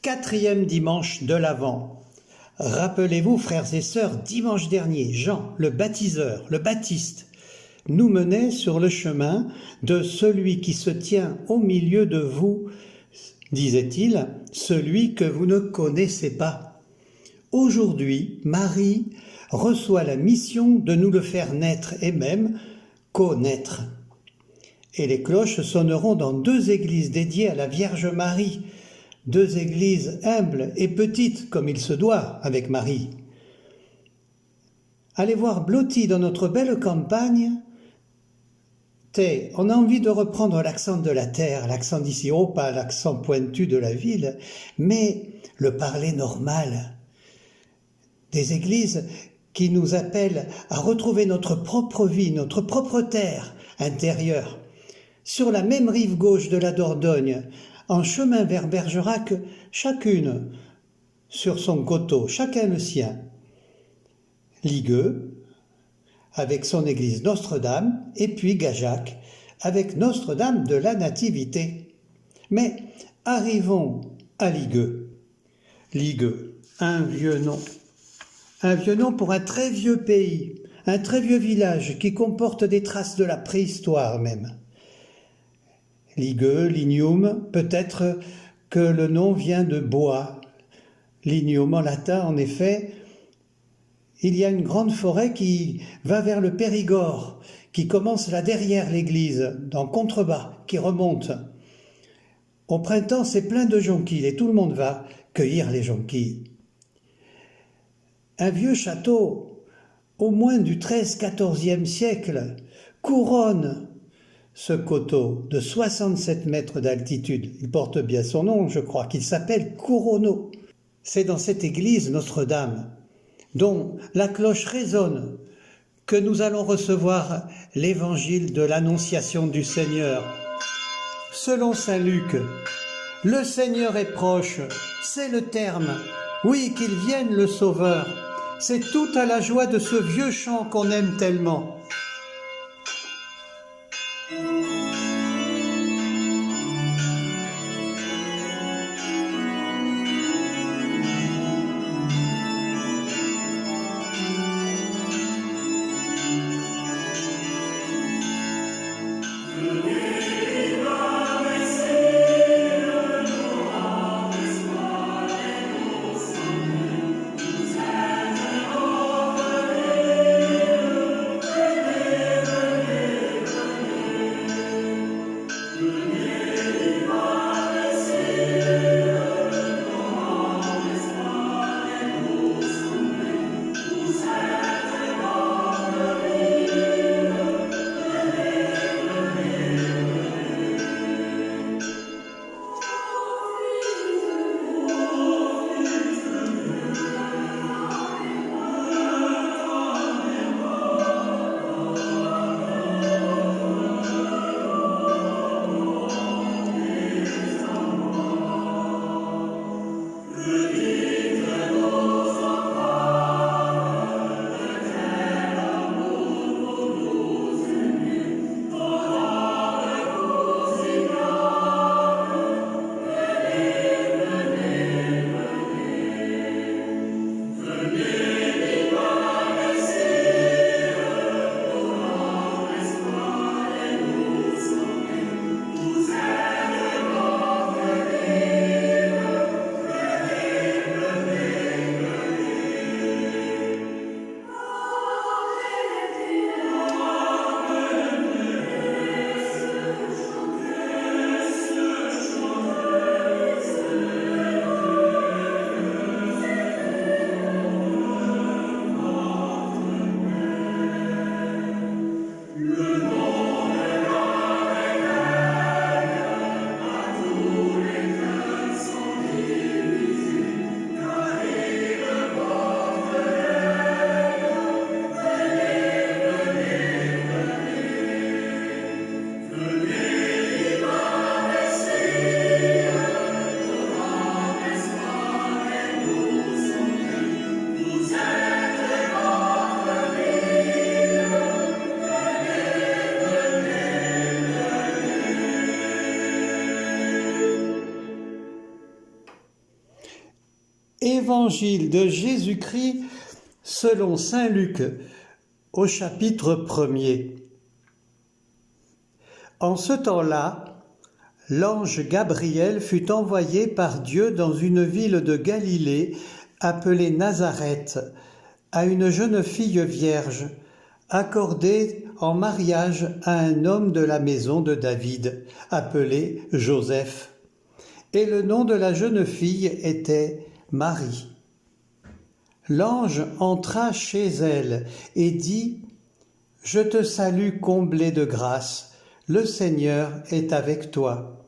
Quatrième dimanche de l'Avent. Rappelez-vous, frères et sœurs, dimanche dernier, Jean, le baptiseur, le Baptiste, nous menait sur le chemin de celui qui se tient au milieu de vous, disait-il, celui que vous ne connaissez pas. Aujourd'hui, Marie reçoit la mission de nous le faire naître et même connaître. Et les cloches sonneront dans 2 églises dédiées à la Vierge Marie, 2 églises humbles et petites comme il se doit avec Marie. Allez voir blottis dans notre belle campagne. On a envie de reprendre l'accent de la terre, l'accent d'ici, pas l'accent pointu de la ville, mais le parler normal. Des églises qui nous appellent à retrouver notre propre vie, notre propre terre intérieure. Sur la même rive gauche de la Dordogne, en chemin vers Bergerac, chacune sur son coteau, chacun le sien. Ligueux, avec son église Notre-Dame, et puis Gajac, avec Notre-Dame de la Nativité. Mais arrivons à Ligueux. Ligueux, un vieux nom. Un vieux nom pour un très vieux pays, un très vieux village qui comporte des traces de la préhistoire même. Ligueux, lignum, peut-être que le nom vient de bois. Lignum en latin, en effet, il y a une grande forêt qui va vers le Périgord, qui commence là derrière l'église, dans Contrebas, qui remonte. Au printemps, c'est plein de jonquilles et tout le monde va cueillir les jonquilles. Un vieux château, au moins du XIIIe-XIVe siècle, couronne ce coteau de 67 mètres d'altitude. Il porte bien son nom, je crois, qu'il s'appelle Couronneau. C'est dans cette église Notre-Dame, dont la cloche résonne, que nous allons recevoir l'évangile de l'Annonciation du Seigneur. Selon saint Luc, le Seigneur est proche, c'est le terme. Oui, qu'il vienne le Sauveur. C'est tout à la joie de ce vieux chant qu'on aime tellement. Évangile de Jésus-Christ selon saint Luc au chapitre 1er. En ce temps-là, l'ange Gabriel fut envoyé par Dieu dans une ville de Galilée appelée Nazareth, à une jeune fille vierge, accordée en mariage à un homme de la maison de David, appelé Joseph. Et le nom de la jeune fille était Marie. L'ange entra chez elle et dit : « Je te salue, comblée de grâce, le Seigneur est avec toi. »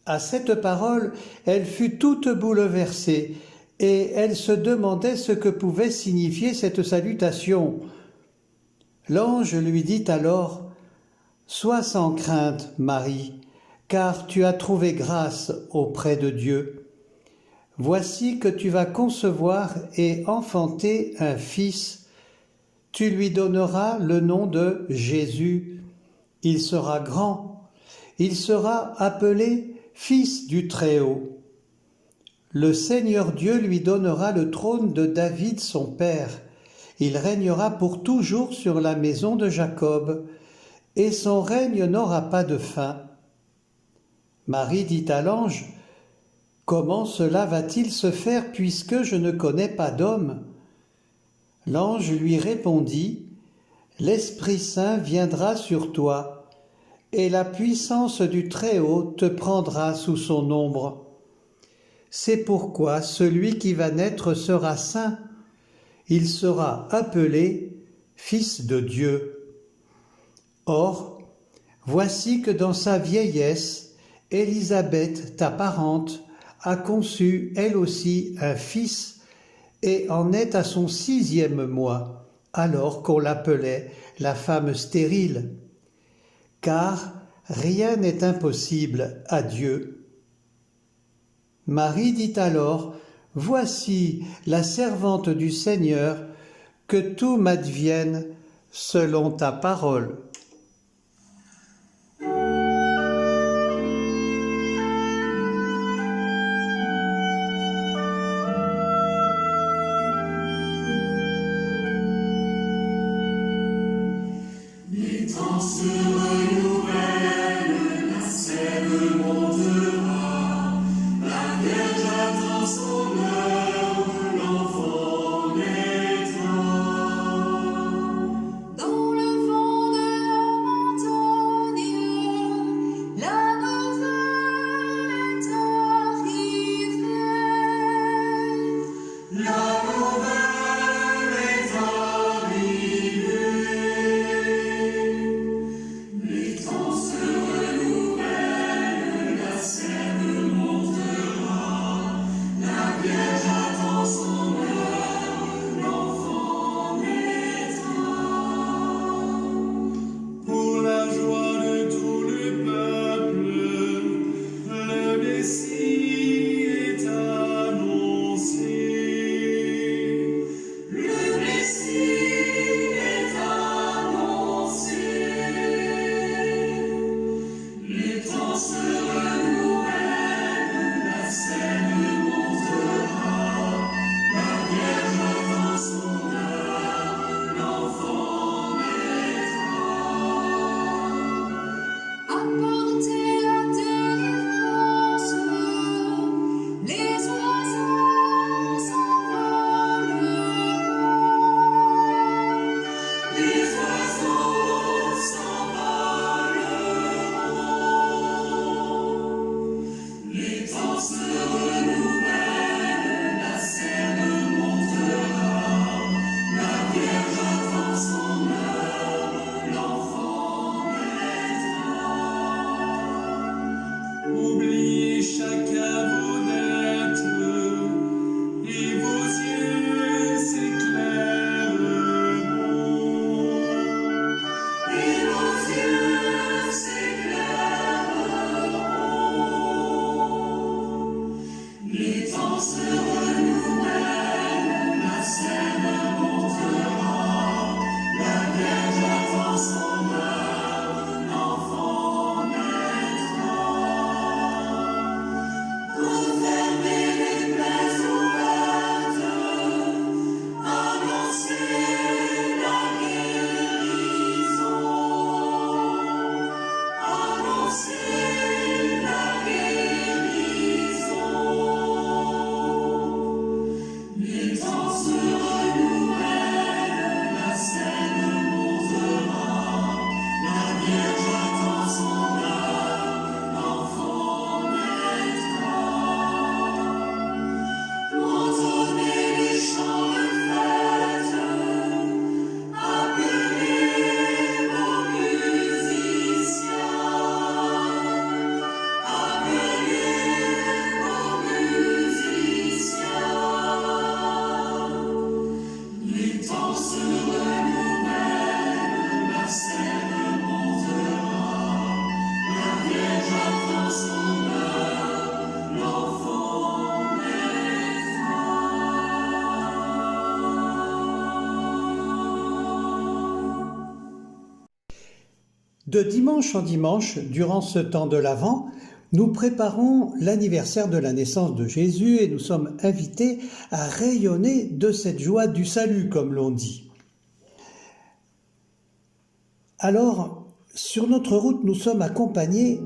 À cette parole, elle fut toute bouleversée et elle se demandait ce que pouvait signifier cette salutation. L'ange lui dit alors : « Sois sans crainte, Marie, car tu as trouvé grâce auprès de Dieu. Voici que tu vas concevoir et enfanter un fils. Tu lui donneras le nom de Jésus. Il sera grand. Il sera appelé Fils du Très-Haut. Le Seigneur Dieu lui donnera le trône de David son père. Il régnera pour toujours sur la maison de Jacob, et son règne n'aura pas de fin. » Marie dit à l'ange : « Comment cela va-t-il se faire puisque je ne connais pas d'homme ? » L'ange lui répondit : « L'Esprit Saint viendra sur toi, et la puissance du Très-Haut te prendra sous son ombre. C'est pourquoi celui qui va naître sera saint. Il sera appelé Fils de Dieu. Or, voici que dans sa vieillesse, Élisabeth, ta parente, a conçu elle aussi un fils et en est à son 6e mois, alors qu'on l'appelait la femme stérile. Car rien n'est impossible à Dieu. Marie dit alors : « Voici la servante du Seigneur, que tout m'advienne selon ta parole. » Fermez les plaies ouvertes. De dimanche en dimanche, durant ce temps de l'Avent, nous préparons l'anniversaire de la naissance de Jésus et nous sommes invités à rayonner de cette joie du salut, comme l'on dit. Alors, sur notre route, nous sommes accompagnés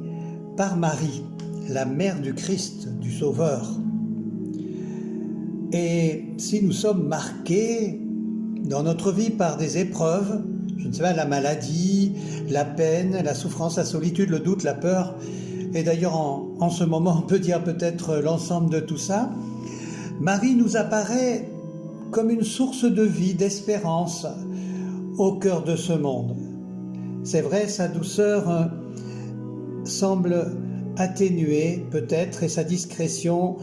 par Marie, la mère du Christ, du Sauveur. Et si nous sommes marqués dans notre vie par des épreuves, je ne sais pas, la maladie, la peine, la souffrance, la solitude, le doute, la peur, et d'ailleurs en ce moment on peut dire peut-être l'ensemble de tout ça, Marie nous apparaît comme une source de vie, d'espérance au cœur de ce monde. C'est vrai, sa douceur semble atténuée peut-être et sa discrétion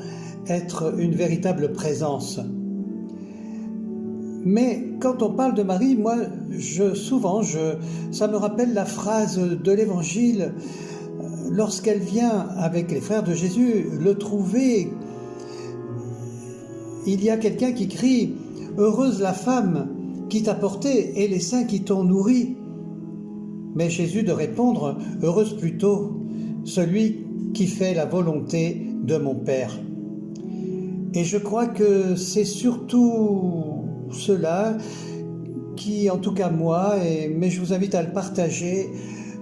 être une véritable présence. Mais quand on parle de Marie, moi, ça me rappelle la phrase de l'Évangile lorsqu'elle vient avec les frères de Jésus le trouver. Il y a quelqu'un qui crie « Heureuse la femme qui t'a porté et les seins qui t'ont nourri ». Mais Jésus de répondre « Heureuse plutôt celui qui fait la volonté de mon Père ». Et je crois que c'est surtout cela qui, en tout cas moi, mais je vous invite à le partager,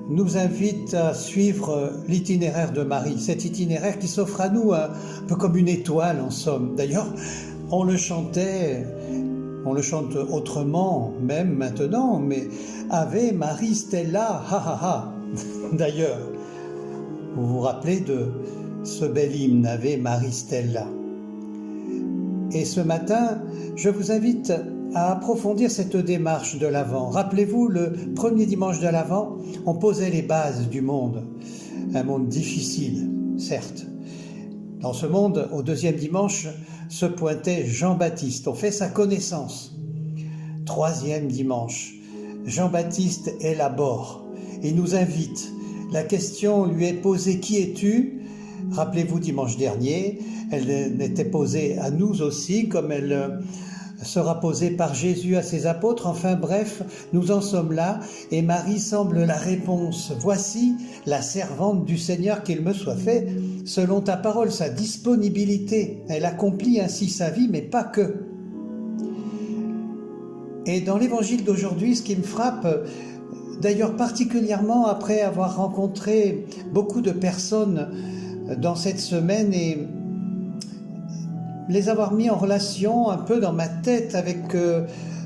nous invite à suivre l'itinéraire de Marie, cet itinéraire qui s'offre à nous un peu comme une étoile en somme. D'ailleurs, on le chante autrement même maintenant, mais Ave Marie Stella, ha ha ha. D'ailleurs, vous vous rappelez de ce bel hymne, Ave Marie Stella. Et ce matin, je vous invite à approfondir cette démarche de l'Avent. Rappelez-vous, le premier dimanche de l'Avent, on posait les bases du monde. Un monde difficile, certes. Dans ce monde, au deuxième dimanche, se pointait Jean-Baptiste. On fait sa connaissance. Troisième dimanche, Jean-Baptiste élabore. Il nous invite. La question lui est posée, qui es-tu ? Rappelez-vous, dimanche dernier, elle était posée à nous aussi, comme elle sera posée par Jésus à ses apôtres. Enfin bref, nous en sommes là, et Marie semble la réponse. Voici la servante du Seigneur, qu'il me soit fait selon ta parole, sa disponibilité. Elle accomplit ainsi sa vie, mais pas que. Et dans l'évangile d'aujourd'hui, ce qui me frappe, d'ailleurs particulièrement après avoir rencontré beaucoup de personnes dans cette semaine et les avoir mis en relation un peu dans ma tête avec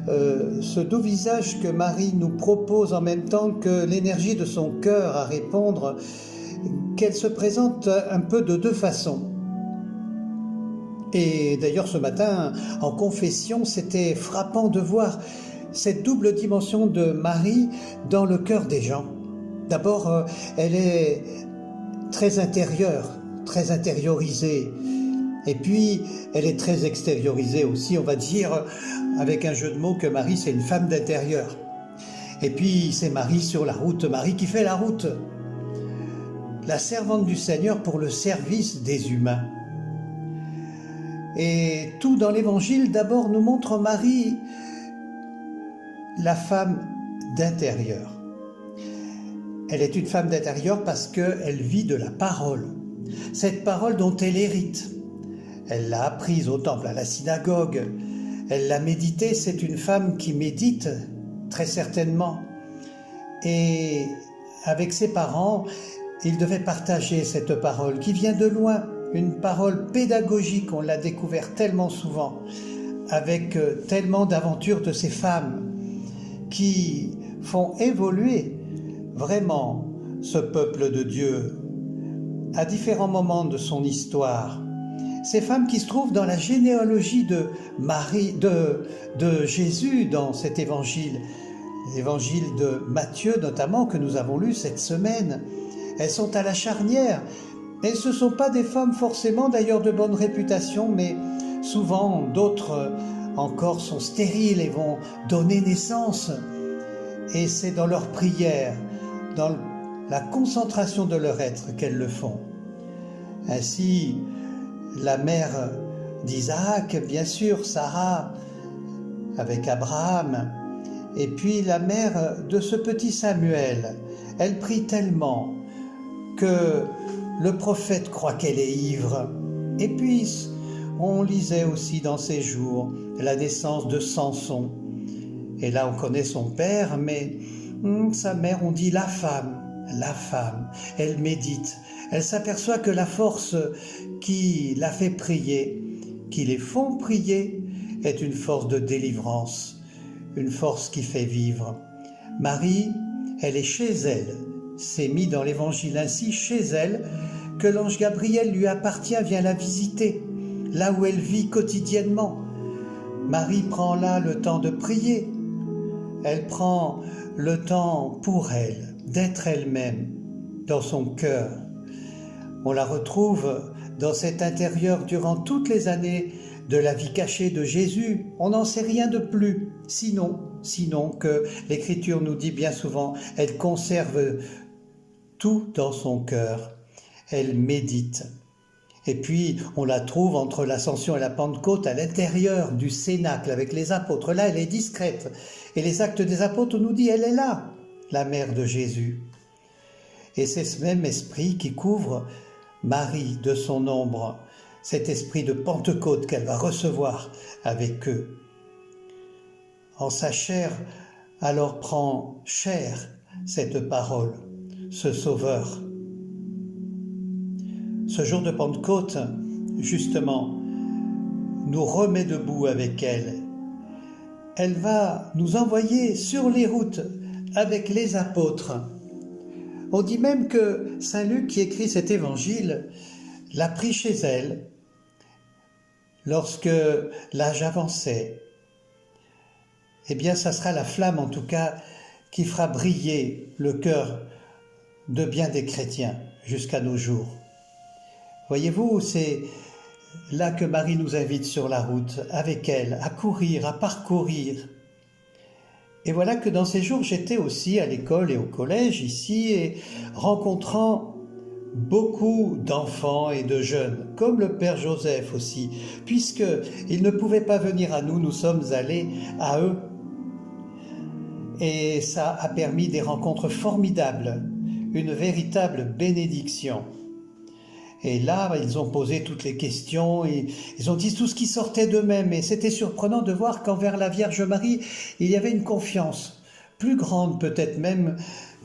ce doux visage que Marie nous propose en même temps que l'énergie de son cœur à répondre, qu'elle se présente un peu de deux façons. Et d'ailleurs ce matin, en confession, c'était frappant de voir cette double dimension de Marie dans le cœur des gens. D'abord, elle est très intérieure, très intériorisée. Et puis, elle est très extériorisée aussi, on va dire, avec un jeu de mots, que Marie, c'est une femme d'intérieur. Et puis, c'est Marie sur la route, Marie qui fait la route. La servante du Seigneur pour le service des humains. Et tout dans l'Évangile, d'abord, nous montre Marie, la femme d'intérieur. Elle est une femme d'intérieur parce qu'elle vit de la parole. Cette parole dont elle hérite. Elle l'a apprise au temple, à la synagogue. Elle l'a méditée. C'est une femme qui médite, très certainement. Et avec ses parents, ils devaient partager cette parole qui vient de loin. Une parole pédagogique, on l'a découvert tellement souvent, avec tellement d'aventures de ces femmes qui font évoluer vraiment ce peuple de Dieu à différents moments de son histoire. Ces femmes qui se trouvent dans la généalogie de Marie, de Jésus dans cet évangile, l'évangile de Matthieu notamment que nous avons lu cette semaine. Elles sont à la charnière. Et ce ne sont pas des femmes forcément d'ailleurs de bonne réputation, mais souvent d'autres encore sont stériles et vont donner naissance. Et c'est dans leur prière, dans la concentration de leur être qu'elles le font. Ainsi, la mère d'Isaac, bien sûr, Sarah, avec Abraham, et puis la mère de ce petit Samuel, Elle prie tellement que le prophète croit qu'elle est ivre. Et puis, on lisait aussi dans ces jours la naissance de Samson. Et là, on connaît son père, mais sa mère, on dit la femme. Elle médite. Elle s'aperçoit que la force qui la fait prier, qui les font prier, est une force de délivrance, une force qui fait vivre. Marie, elle est chez elle. C'est mis dans l'évangile ainsi, chez elle, que l'ange Gabriel lui appartient, vient la visiter, là où elle vit quotidiennement. Marie prend là le temps de prier. Elle prend le temps pour elle, d'être elle-même, dans son cœur. On la retrouve dans cet intérieur durant toutes les années de la vie cachée de Jésus. On n'en sait rien de plus, sinon que l'Écriture nous dit bien souvent, elle conserve tout dans son cœur. Elle médite. Et puis, on la trouve entre l'Ascension et la Pentecôte à l'intérieur du cénacle avec les apôtres. Là, elle est discrète. Et les Actes des Apôtres nous disent, elle est là, la mère de Jésus. Et c'est ce même esprit qui couvre Marie de son ombre, cet esprit de Pentecôte qu'elle va recevoir avec eux. En sa chair, alors prend chair cette parole, ce Sauveur. Ce jour de Pentecôte, justement, nous remet debout avec elle. Elle va nous envoyer sur les routes avec les apôtres. On dit même que Saint Luc, qui écrit cet évangile, l'a pris chez elle lorsque l'âge avançait. Eh bien, ça sera la flamme, en tout cas, qui fera briller le cœur de bien des chrétiens jusqu'à nos jours. Voyez-vous, c'est là que Marie nous invite sur la route, avec elle, à courir, à parcourir. Et voilà que dans ces jours, j'étais aussi à l'école et au collège ici, et rencontrant beaucoup d'enfants et de jeunes, comme le Père Joseph aussi, puisqu'ils ne pouvaient pas venir à nous, nous sommes allés à eux. Et ça a permis des rencontres formidables, une véritable bénédiction. Et là, ils ont posé toutes les questions, ils ont dit tout ce qui sortait d'eux-mêmes. Et c'était surprenant de voir qu'envers la Vierge Marie, il y avait une confiance plus grande peut-être même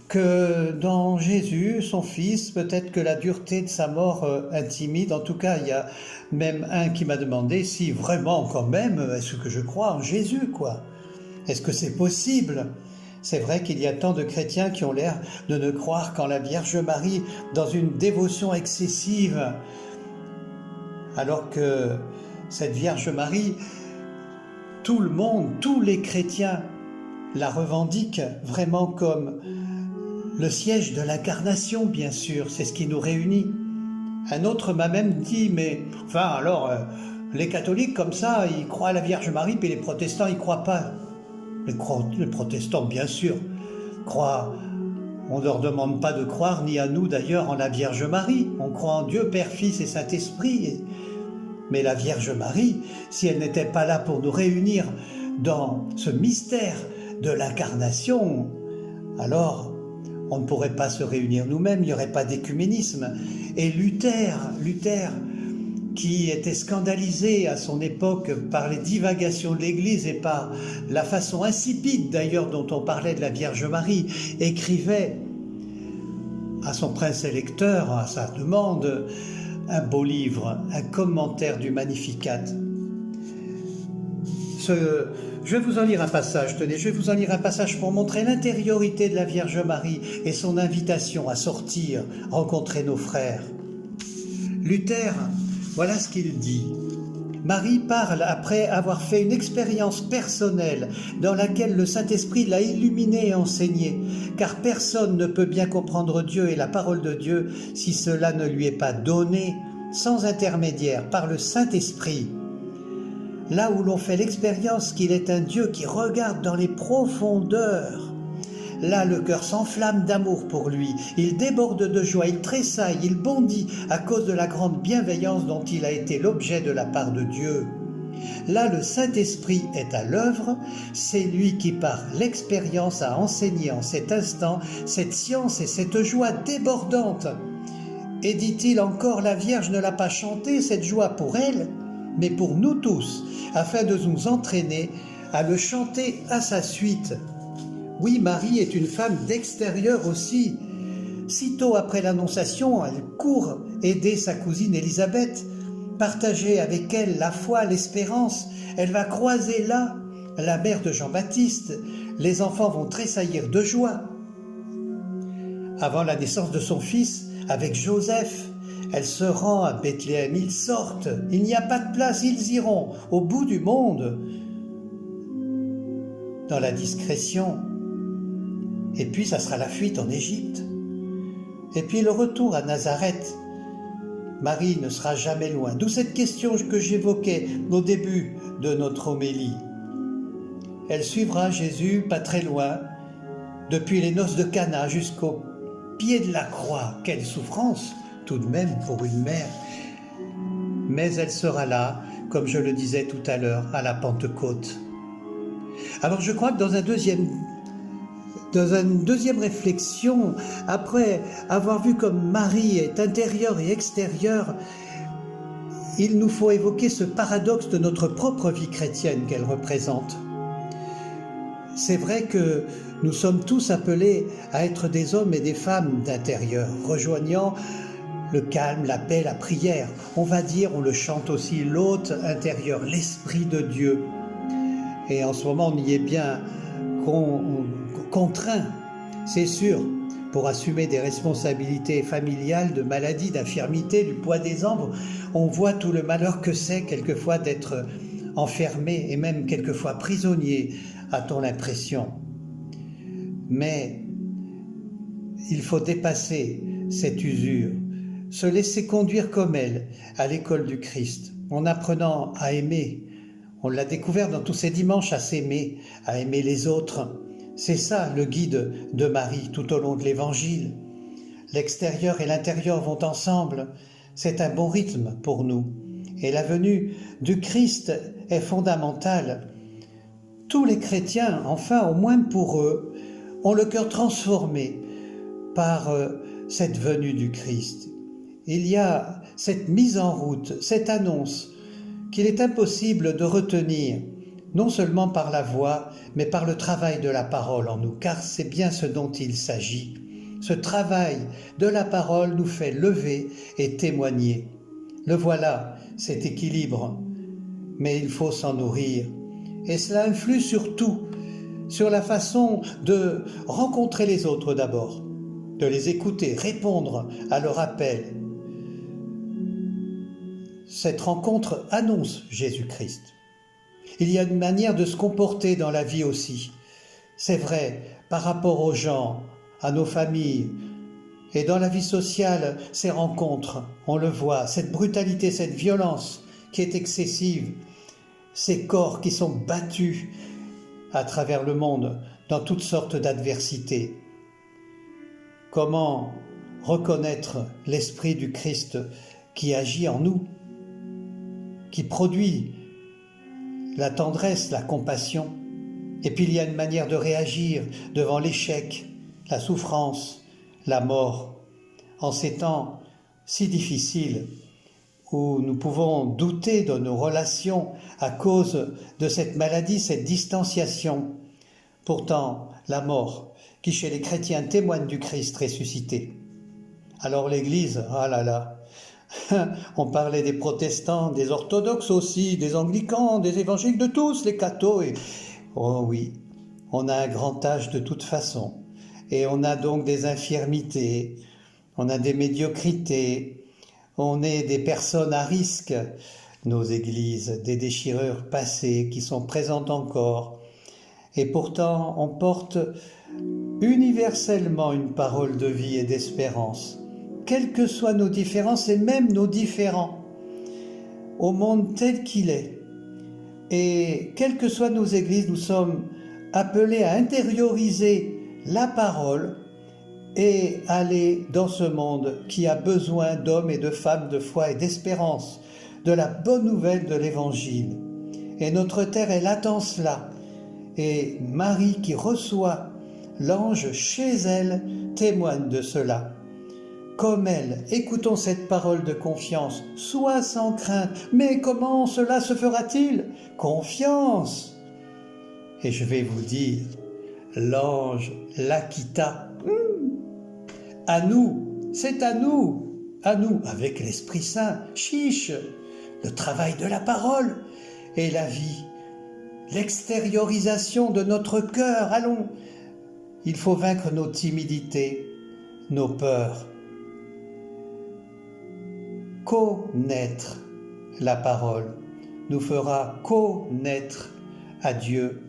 que dans Jésus, son Fils, peut-être que la dureté de sa mort intimide. En tout cas, il y a même un qui m'a demandé si vraiment quand même, est-ce que je crois en Jésus, quoi ? Est-ce que c'est possible ? C'est vrai qu'il y a tant de chrétiens qui ont l'air de ne croire qu'en la Vierge Marie dans une dévotion excessive, alors que cette Vierge Marie, tout le monde, tous les chrétiens la revendiquent vraiment comme le siège de l'incarnation, bien sûr, c'est ce qui nous réunit. Un autre m'a même dit, mais enfin alors, les catholiques comme ça, ils croient à la Vierge Marie, puis les protestants, ils ne croient pas. Les protestants, bien sûr, croient. On ne leur demande pas de croire, ni à nous d'ailleurs, en la Vierge Marie. On croit en Dieu, Père, Fils et Saint-Esprit. Mais la Vierge Marie, si elle n'était pas là pour nous réunir dans ce mystère de l'incarnation, alors on ne pourrait pas se réunir nous-mêmes, il n'y aurait pas d'écuménisme. Et Luther, qui était scandalisé à son époque par les divagations de l'Église et par la façon insipide d'ailleurs dont on parlait de la Vierge Marie, écrivait à son prince électeur, à sa demande, un beau livre, un commentaire du Magnificat. Je vais vous en lire un passage, tenez, je vais vous en lire un passage pour montrer l'intériorité de la Vierge Marie et son invitation à sortir, rencontrer nos frères. Luther, voilà ce qu'il dit. Marie parle après avoir fait une expérience personnelle dans laquelle le Saint-Esprit l'a illuminée et enseignée, car personne ne peut bien comprendre Dieu et la parole de Dieu si cela ne lui est pas donné sans intermédiaire par le Saint-Esprit. Là où l'on fait l'expérience qu'il est un Dieu qui regarde dans les profondeurs, là le cœur s'enflamme d'amour pour lui, il déborde de joie, il tressaille, il bondit à cause de la grande bienveillance dont il a été l'objet de la part de Dieu. Là, le Saint-Esprit est à l'œuvre, c'est lui qui par l'expérience a enseigné en cet instant cette science et cette joie débordante. Et dit-il encore, la Vierge ne l'a pas chantée, cette joie pour elle, mais pour nous tous, afin de nous entraîner à le chanter à sa suite. Oui, Marie est une femme d'extérieur aussi. Sitôt après l'Annonciation, elle court aider sa cousine Élisabeth, partager avec elle la foi, l'espérance. Elle va croiser là la mère de Jean-Baptiste. Les enfants vont tressaillir de joie. Avant la naissance de son fils, avec Joseph, elle se rend à Bethléem. Ils sortent, il n'y a pas de place, ils iront au bout du monde, dans la discrétion. Et puis ça sera la fuite en Égypte. Et puis le retour à Nazareth. Marie ne sera jamais loin. D'où cette question que j'évoquais au début de notre homélie. Elle suivra Jésus pas très loin, depuis les noces de Cana jusqu'au pied de la croix. Quelle souffrance, tout de même, pour une mère. Mais elle sera là, comme je le disais tout à l'heure, à la Pentecôte. Alors je crois que dans une deuxième réflexion, après avoir vu comme Marie est intérieure et extérieure, il nous faut évoquer ce paradoxe de notre propre vie chrétienne qu'elle représente. C'est vrai que nous sommes tous appelés à être des hommes et des femmes d'intérieur, rejoignant le calme, la paix, la prière. On va dire, on le chante aussi, l'hôte intérieur, l'Esprit de Dieu. Et en ce moment, on y est bien contraint, c'est sûr, pour assumer des responsabilités familiales, de maladies, d'infirmités, du poids des âmes. On voit tout le malheur que c'est quelquefois d'être enfermé et même quelquefois prisonnier, a-t-on l'impression. Mais il faut dépasser cette usure, se laisser conduire comme elle à l'école du Christ, en apprenant à aimer. On l'a découvert dans tous ces dimanches, à s'aimer, à aimer les autres. C'est ça le guide de Marie tout au long de l'Évangile. L'extérieur et l'intérieur vont ensemble. C'est un bon rythme pour nous. Et la venue du Christ est fondamentale. Tous les chrétiens, enfin au moins pour eux, ont le cœur transformé par cette venue du Christ. Il y a cette mise en route, cette annonce qu'il est impossible de retenir, non seulement par la voix, mais par le travail de la parole en nous, car c'est bien ce dont il s'agit. Ce travail de la parole nous fait lever et témoigner. Le voilà, cet équilibre, mais il faut s'en nourrir. Et cela influe sur tout, sur la façon de rencontrer les autres d'abord, de les écouter, répondre à leur appel. Cette rencontre annonce Jésus-Christ. Il y a une manière de se comporter dans la vie aussi. C'est vrai, par rapport aux gens, à nos familles, et dans la vie sociale, ces rencontres, on le voit, cette brutalité, cette violence qui est excessive, ces corps qui sont battus à travers le monde dans toutes sortes d'adversités. Comment reconnaître l'Esprit du Christ qui agit en nous, qui produit la tendresse, la compassion. Et puis il y a une manière de réagir devant l'échec, la souffrance, la mort, en ces temps si difficiles où nous pouvons douter de nos relations à cause de cette maladie, cette distanciation. Pourtant, la mort, qui chez les chrétiens témoigne du Christ ressuscité. Alors l'Église, ah là là, on parlait des protestants, des orthodoxes aussi, des anglicans, des évangéliques, de tous, les cathos. Et... oh oui, on a un grand âge de toute façon. Et on a donc des infirmités, on a des médiocrités, on est des personnes à risque, nos églises, des déchirures passées qui sont présentes encore. Et pourtant, on porte universellement une parole de vie et d'espérance. Quelles que soient nos différences et même nos différends, au monde tel qu'il est. Et quelles que soient nos églises, nous sommes appelés à intérioriser la parole et aller dans ce monde qui a besoin d'hommes et de femmes de foi et d'espérance, de la bonne nouvelle de l'Évangile. Et notre terre, elle attend cela. Et Marie qui reçoit l'ange chez elle témoigne de cela. Comme elle, écoutons cette parole de confiance. Sois sans crainte. Mais comment cela se fera-t-il? Confiance. Et je vais vous dire, l'ange la quitta. À nous, c'est à nous, avec l'Esprit Saint, chiche, le travail de la parole et la vie, l'extériorisation de notre cœur. Allons, il faut vaincre nos timidités, nos peurs. Connaître la parole nous fera connaître à Dieu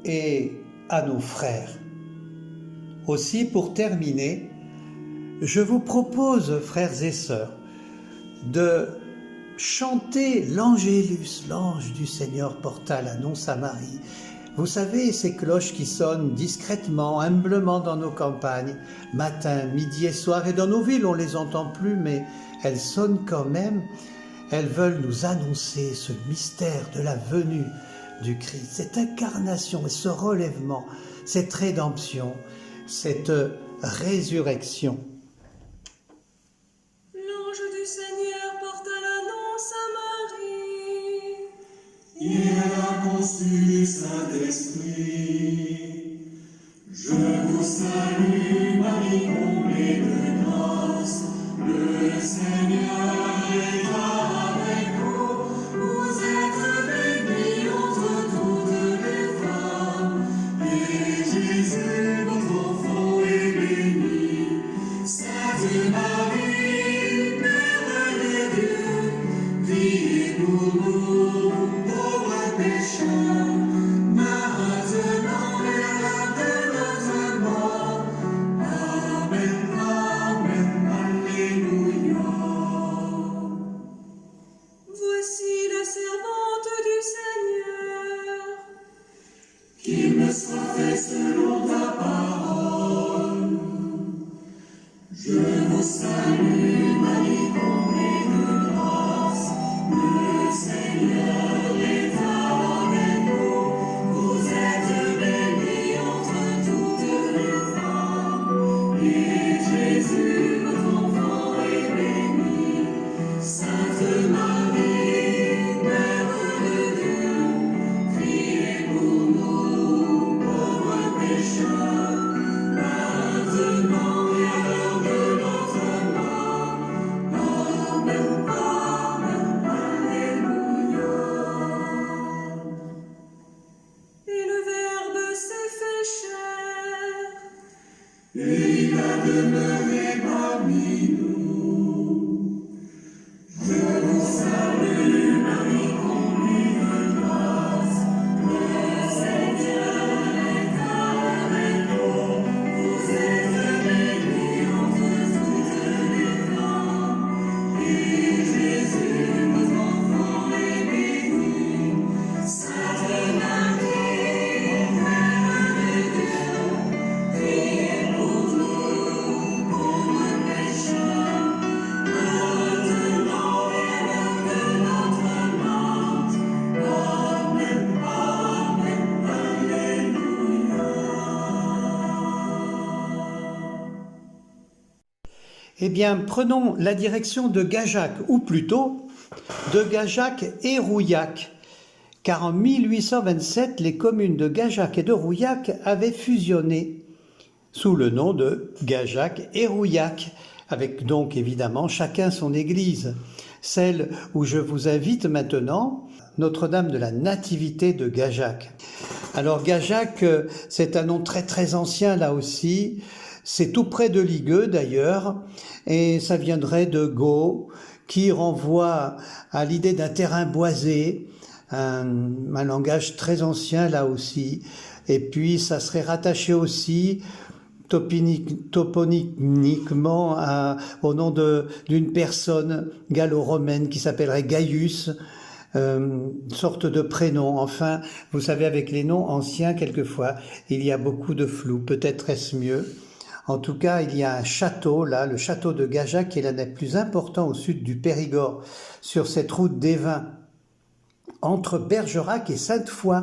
et à nos frères. Aussi, pour terminer, je vous propose, frères et sœurs, de chanter l'Angélus, l'ange du Seigneur porta l'annonce à Marie. Vous savez, ces cloches qui sonnent discrètement, humblement dans nos campagnes, matin, midi et soir, et dans nos villes on ne les entend plus, mais elles sonnent quand même. Elles veulent nous annoncer ce mystère de la venue du Christ, cette incarnation et ce relèvement, cette rédemption, cette résurrection. L'ange du Seigneur porta l'annonce à Marie. Il a conçu du Saint-Esprit. Je vous salue, Marie, comblée de grâce. Le Seigneur est avec vous. Vous êtes bénie entre toutes les femmes. Et Jésus, votre enfant, est béni. Sainte Marie, Mère de Dieu, priez pour nous, pauvres pécheurs, maintenant et à l'heure de notre mort. Amen, amen, alléluia. Voici la servante du Seigneur. Qu'il me soit fait selon ta parole. Je vous salue, Marie, comblée de grâce. Le Seigneur est avec vous. Vous êtes bénie entre toutes les femmes. Et Jésus, votre enfant, est béni. Sainte Marie, Mère de Dieu, priez pour nous, pauvres pécheurs, maintenant et à l'heure de notre mort. Amen, amen, alléluia. Et le Verbe s'est fait chair. Et il a demeuré parmi nous. Je vous salue, Marie, comblée de grâce. Le Seigneur est avec vous. Vous êtes bénie entre toutes les femmes. Et Jésus, votre enfant, est béni. Sainte Marie, Mère de Dieu, priez pour nous, pauvres pécheurs, maintenant et à l'heure de notre mort. Amen, amen, alléluia. Eh bien, prenons la direction de Gajac, ou plutôt de Gajac et Rouillac, car en 1827, les communes de Gajac et de Rouillac avaient fusionné sous le nom de Gajac et Rouillac, avec donc évidemment chacun son église. Celle où je vous invite maintenant, Notre-Dame de la Nativité de Gajac. Alors Gajac, c'est un nom très très ancien là aussi, c'est tout près de Ligueux d'ailleurs, et ça viendrait de Gau, qui renvoie à l'idée d'un terrain boisé, un langage très ancien là aussi, et puis ça serait rattaché aussi toponymiquement au nom d'une personne gallo-romaine qui s'appellerait Gaius, sorte de prénom. Enfin, vous savez, avec les noms anciens, quelquefois, il y a beaucoup de flou. Peut-être est-ce mieux. En tout cas, il y a un château, là, le château de Gajac, qui est l'un des plus importants au sud du Périgord, sur cette route des vins entre Bergerac et Sainte-Foy.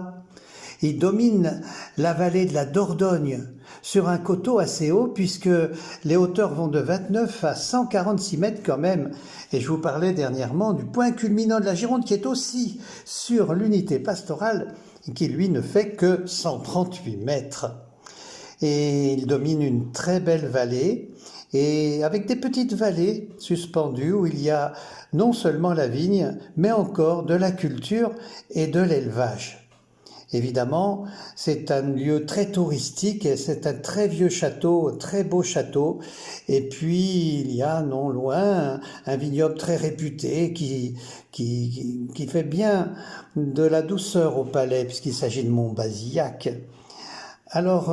Il domine la vallée de la Dordogne sur un coteau assez haut puisque les hauteurs vont de 29 à 146 mètres quand même. Et je vous parlais dernièrement du point culminant de la Gironde qui est aussi sur l'unité pastorale qui lui ne fait que 138 mètres. Et il domine une très belle vallée et avec des petites vallées suspendues où il y a non seulement la vigne mais encore de la culture et de l'élevage. Évidemment, c'est un lieu très touristique et c'est un très vieux château, très beau château. Et puis, il y a non loin un vignoble très réputé qui fait bien de la douceur au palais puisqu'il s'agit de Montbazillac. Alors,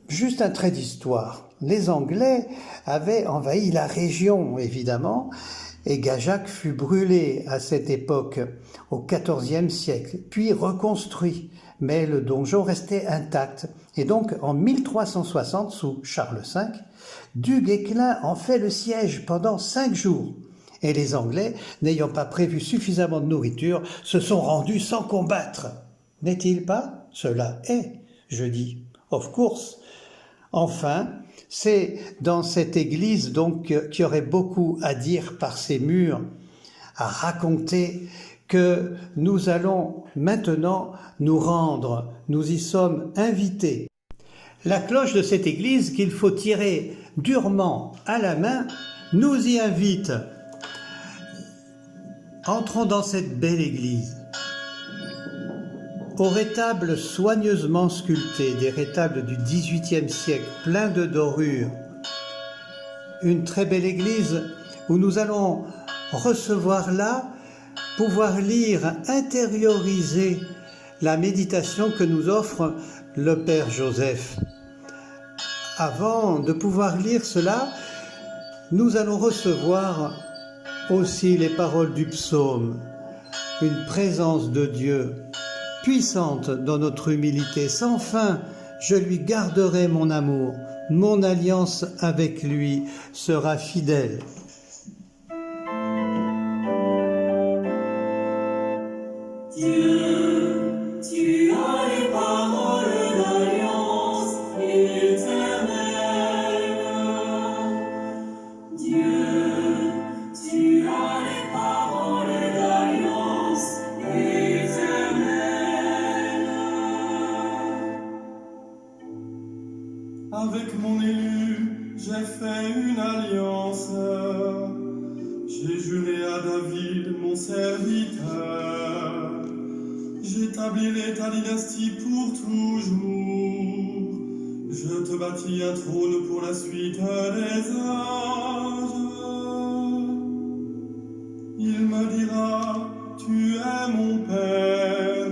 juste un trait d'histoire. Les Anglais avaient envahi la région, évidemment, et Gajac fut brûlé à cette époque, au XIVe siècle, puis reconstruit. Mais le donjon restait intact. Et donc, en 1360, sous Charles V, Du Guesclin en fait le siège pendant 5 jours. Et les Anglais, n'ayant pas prévu suffisamment de nourriture, se sont rendus sans combattre. N'est-il pas? Cela est, je dis. Of course. Enfin, c'est dans cette église donc qui aurait beaucoup à dire par ses murs, à raconter que nous allons maintenant nous rendre, nous y sommes invités. La cloche de cette église qu'il faut tirer durement à la main nous y invite. Entrons dans cette belle église. Aux rétables soigneusement sculptés, des rétables du XVIIIe siècle, pleins de dorures, une très belle église où nous allons recevoir là, pouvoir lire, intérioriser la méditation que nous offre le Père Joseph. Avant de pouvoir lire cela, nous allons recevoir aussi les paroles du psaume, une présence de Dieu puissante dans notre humilité. Sans fin, je lui garderai mon amour, mon alliance avec lui sera fidèle. Dieu, tu as les paroles d'alliance éternelle. Dieu, tu as les paroles d'alliance éternelle. Avec mon élu, j'ai fait une alliance. J'ai juré à David, mon serviteur. J'établirai ta dynastie pour toujours. Je te bâtis un trône pour la suite des âges. Il me dira, tu es mon Père,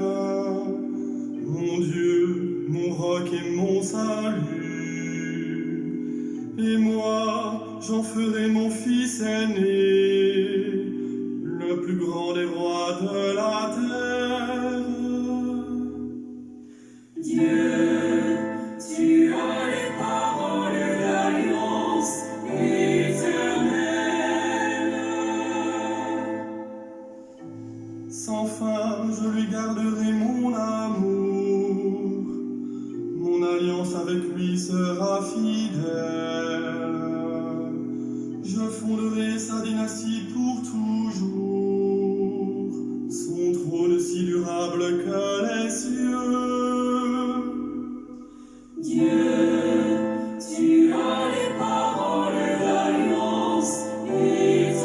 mon Dieu, mon roc et mon salut. Et moi, j'en ferai mon fils aîné, le plus grand des rois de la terre. Dieu, tu as les paroles d'alliance éternelle. Sans fin, je lui garderai mon amour. Mon alliance avec lui sera fidèle. Je fonderai sa dynastie pour toujours. Son trône si durable que les cieux. Dieu, tu as les paroles d'alliance éternelle.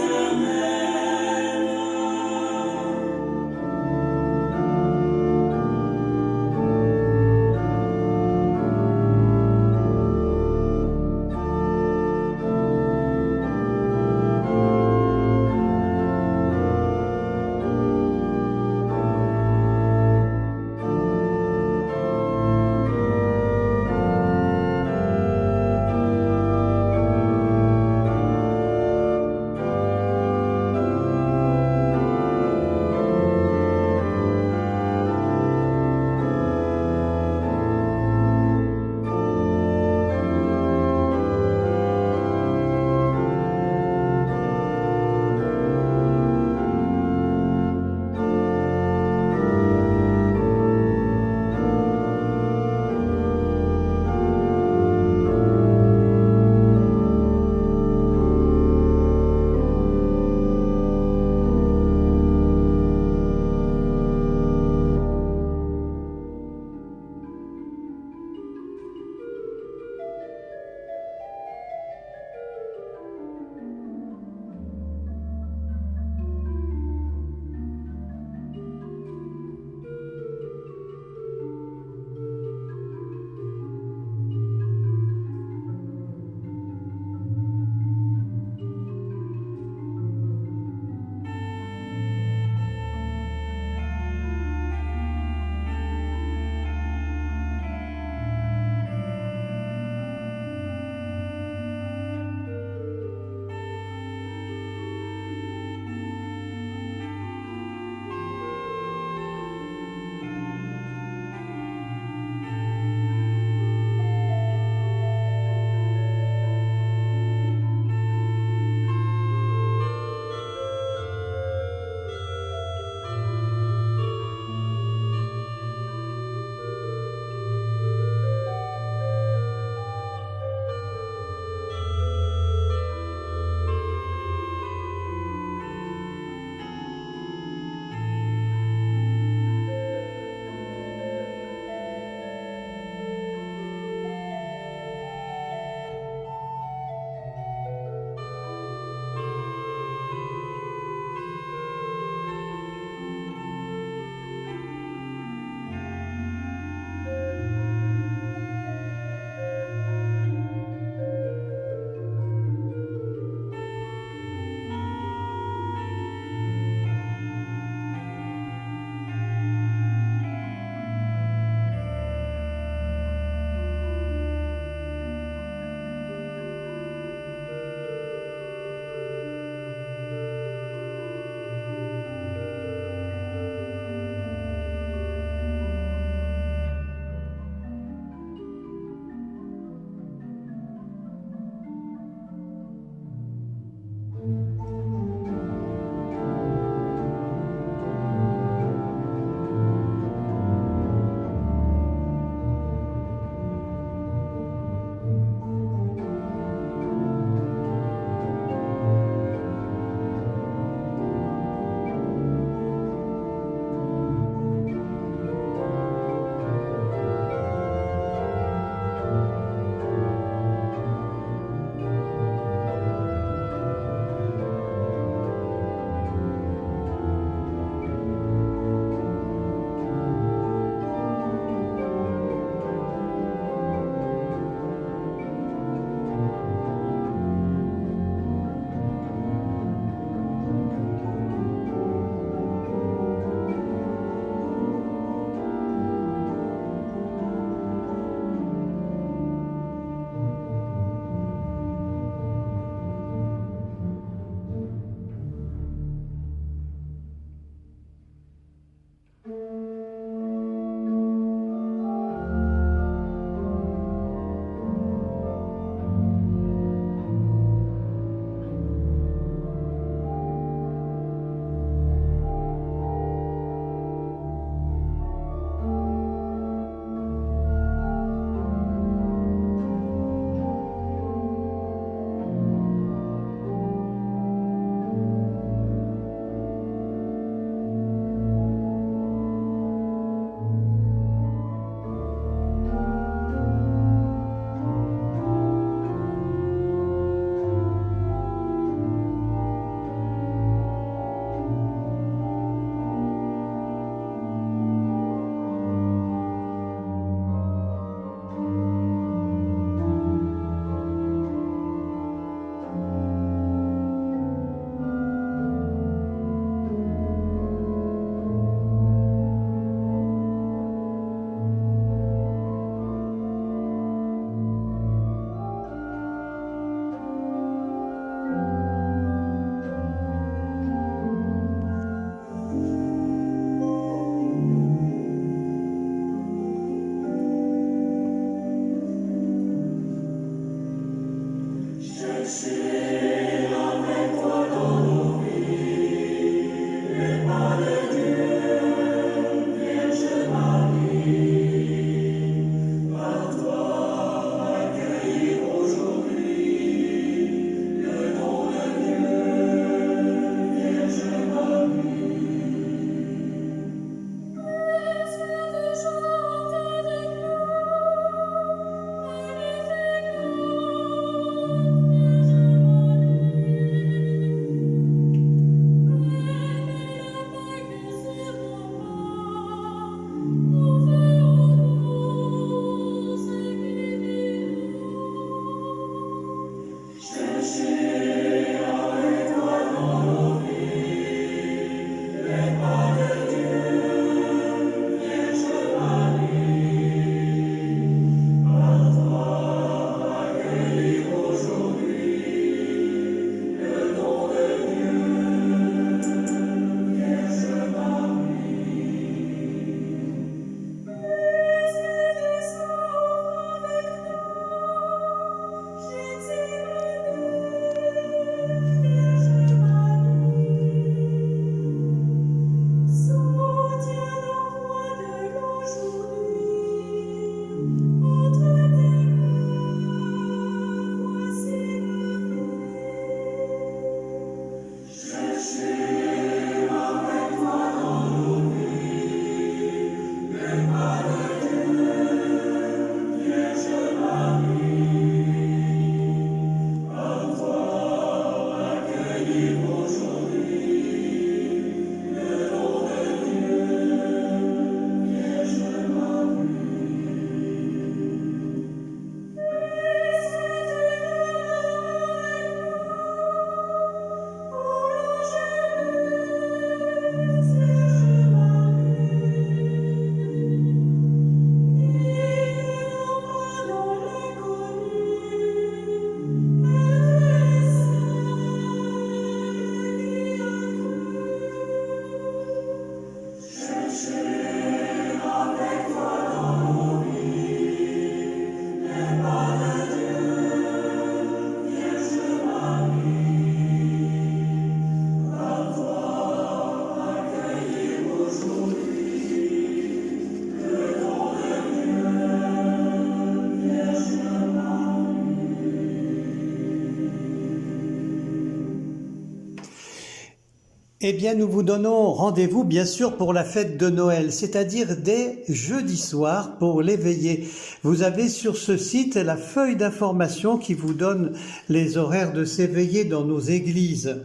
Eh bien, nous vous donnons rendez-vous, bien sûr, pour la fête de Noël, c'est-à-dire dès jeudi soir pour les veillées. Vous avez sur ce site la feuille d'information qui vous donne les horaires de ces veillées dans nos églises.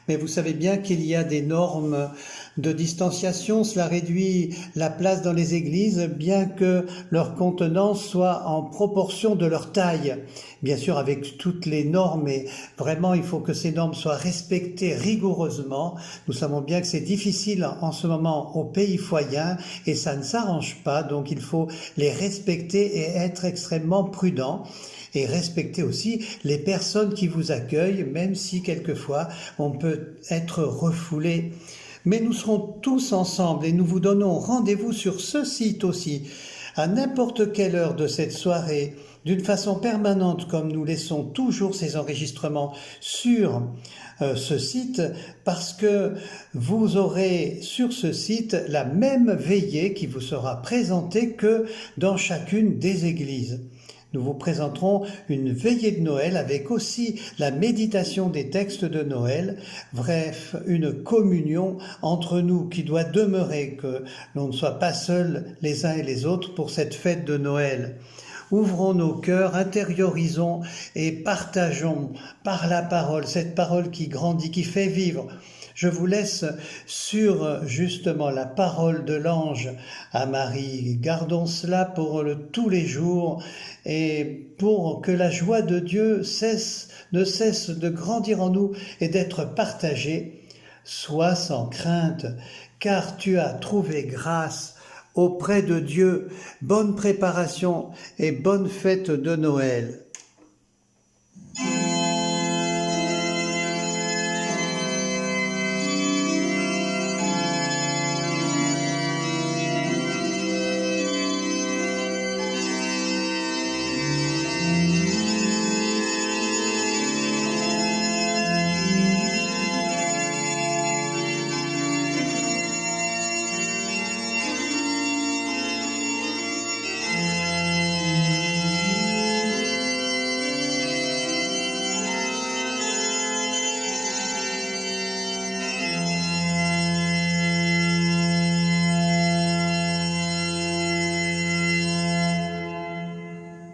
Mais vous savez bien qu'il y a des normes de distanciation, cela réduit la place dans les églises, bien que leur contenance soit en proportion de leur taille. Bien sûr, avec toutes les normes, et vraiment, il faut que ces normes soient respectées rigoureusement. Nous savons bien que c'est difficile en ce moment au pays foyen, et ça ne s'arrange pas, donc il faut les respecter et être extrêmement prudent. Et respecter aussi les personnes qui vous accueillent, même si quelquefois on peut être refoulé. Mais nous serons tous ensemble et nous vous donnons rendez-vous sur ce site aussi, à n'importe quelle heure de cette soirée, d'une façon permanente, comme nous laissons toujours ces enregistrements sur ce site, parce que vous aurez sur ce site la même veillée qui vous sera présentée que dans chacune des églises. Nous vous présenterons une veillée de Noël avec aussi la méditation des textes de Noël, bref, une communion entre nous qui doit demeurer, que l'on ne soit pas seuls les uns et les autres pour cette fête de Noël. Ouvrons nos cœurs, intériorisons et partageons par la parole, cette parole qui grandit, qui fait vivre. Je vous laisse sur justement la parole de l'ange à Marie. Gardons cela pour tous les jours et pour que la joie de Dieu ne cesse de grandir en nous et d'être partagée. Sois sans crainte, car tu as trouvé grâce auprès de Dieu. Bonne préparation et bonne fête de Noël.